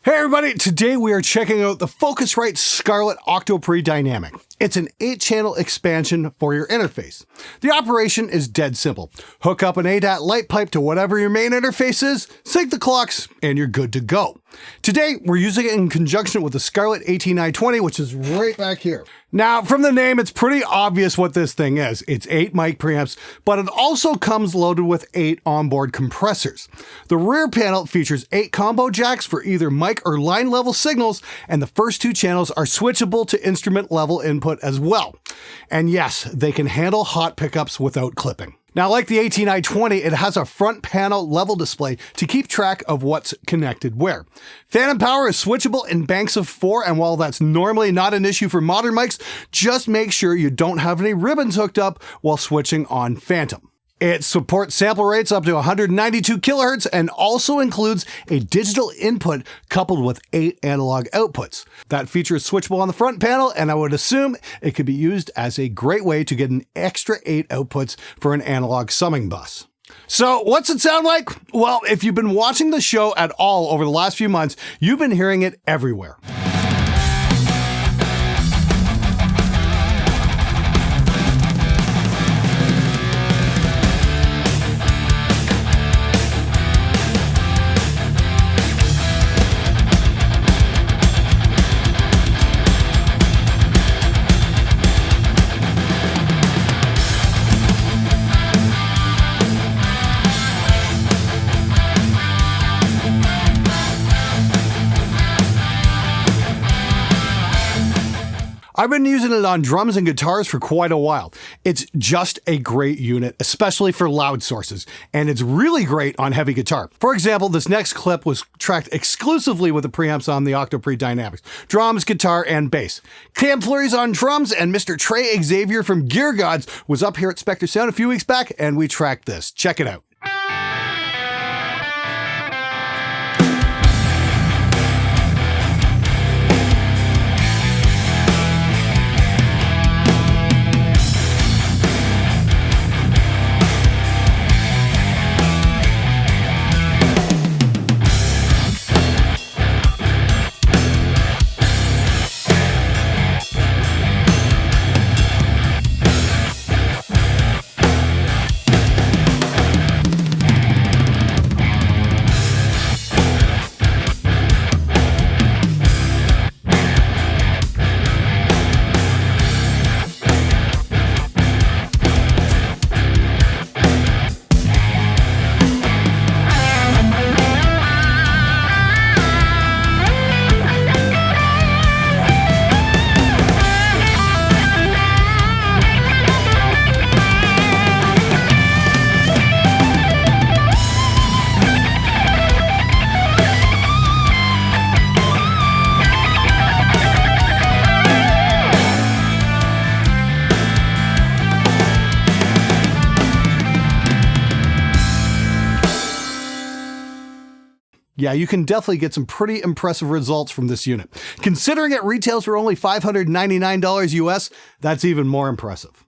Hey everybody, today we are checking out the Focusrite Scarlett OctoPre Dynamic. It's an 8-channel expansion for your interface. The operation is dead simple. Hook up an ADAT light pipe to whatever your main interface is, sync the clocks, and you're good to go. Today, we're using it in conjunction with the Scarlett 18920, which is right back here. Now, from the name, it's pretty obvious what this thing is. It's 8 mic preamps, but it also comes loaded with 8 onboard compressors. The rear panel features 8 combo jacks for either mic or line level signals, and the first 2 channels are switchable to instrument level input as well. And yes, they can handle hot pickups without clipping. Now, like the 18920, it has a front panel level display to keep track of what's connected where. Phantom power is switchable in banks of 4, and while that's normally not an issue for modern mics, just make sure you don't have any ribbons hooked up while switching on Phantom. It supports sample rates up to 192 kilohertz and also includes a digital input coupled with 8 analog outputs. That feature is switchable on the front panel, and I would assume it could be used as a great way to get an extra 8 outputs for an analog summing bus. So what's it sound like? Well, if you've been watching the show at all over the last few months, you've been hearing it everywhere. I've been using it on drums and guitars for quite a while. It's just a great unit, especially for loud sources, and it's really great on heavy guitar. For example, this next clip was tracked exclusively with the preamps on the OctoPre Dynamics, drums, guitar, and bass. Cam Fleury's on drums, and Mr. Trey Xavier from Gear Gods was up here at Spectre Sound a few weeks back, and we tracked this. Check it out. Yeah, you can definitely get some pretty impressive results from this unit. Considering it retails for only $599 US, that's even more impressive.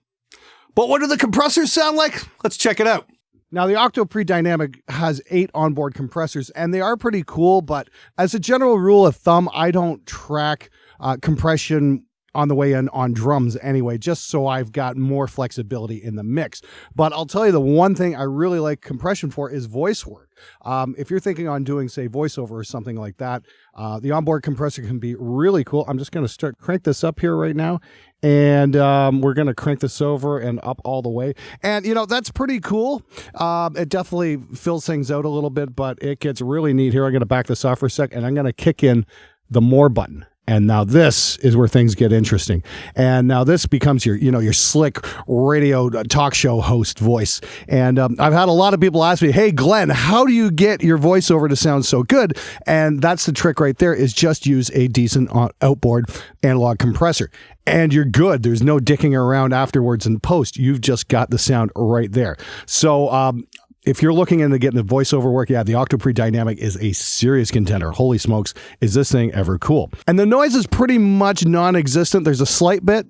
But what do the compressors sound like? Let's check it out. Now, the OctoPre Dynamic has 8 onboard compressors, and they are pretty cool, but as a general rule of thumb, I don't track compression on the way in on drums anyway, just so I've got more flexibility in the mix. But I'll tell you, the one thing I really like compression for is voice work. If you're thinking on doing, say, voiceover or something like that, the onboard compressor can be really cool. I'm just going to crank this up here right now, and we're going to crank this over and up all the way. And, you know, that's pretty cool. It definitely fills things out a little bit, but it gets really neat here. I'm going to back this off for a sec, and I'm going to kick in the more button. And now this is where things get interesting. And now this becomes your, your slick radio talk show host voice. And I've had a lot of people ask me, hey, Glenn, how do you get your voiceover to sound so good? And that's the trick right there, is just use a decent outboard analog compressor. And you're good. There's no dicking around afterwards in post. You've just got the sound right there. So if you're looking into getting the voiceover work, yeah, the OctoPre Dynamic is a serious contender. Holy smokes, is this thing ever cool. And the noise is pretty much non-existent. There's a slight bit,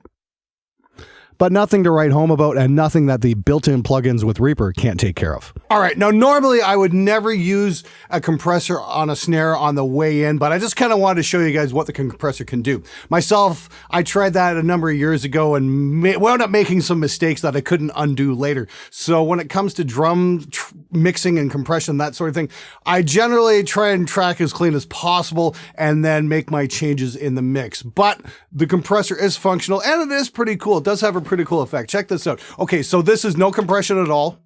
but nothing to write home about and nothing that the built-in plugins with Reaper can't take care of. All right, now normally I would never use a compressor on a snare on the way in, but I just kind of wanted to show you guys what the compressor can do. Myself, I tried that a number of years ago and wound up making some mistakes that I couldn't undo later. So when it comes to drum mixing and compression, that sort of thing, I generally try and track as clean as possible and then make my changes in the mix. But the compressor is functional and it is pretty cool. It does have a pretty cool effect. Check this out. Okay, so this is no compression at all.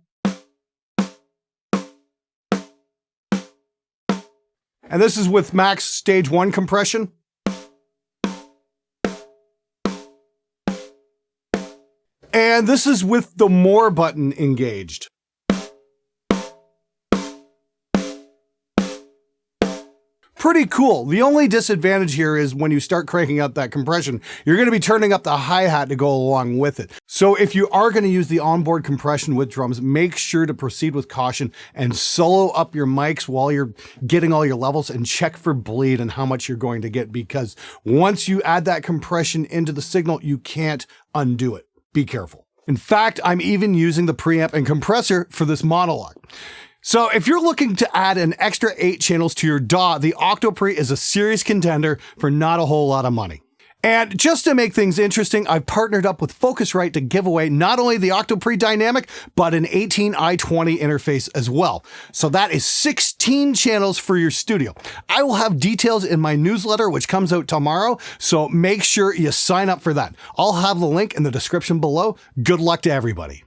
And this is with max stage 1 compression. And this is with the more button engaged. Pretty cool. The only disadvantage here is when you start cranking up that compression, you're going to be turning up the hi-hat to go along with it. So if you are going to use the onboard compression with drums, make sure to proceed with caution and solo up your mics while you're getting all your levels and check for bleed and how much you're going to get, because once you add that compression into the signal, you can't undo it. Be careful. In fact, I'm even using the preamp and compressor for this monologue. So if you're looking to add an extra 8 channels to your DAW, the OctoPre is a serious contender for not a whole lot of money. And just to make things interesting, I've partnered up with Focusrite to give away not only the OctoPre Dynamic, but an 18i20 interface as well. So that is 16 channels for your studio. I will have details in my newsletter, which comes out tomorrow, so make sure you sign up for that. I'll have the link in the description below. Good luck to everybody.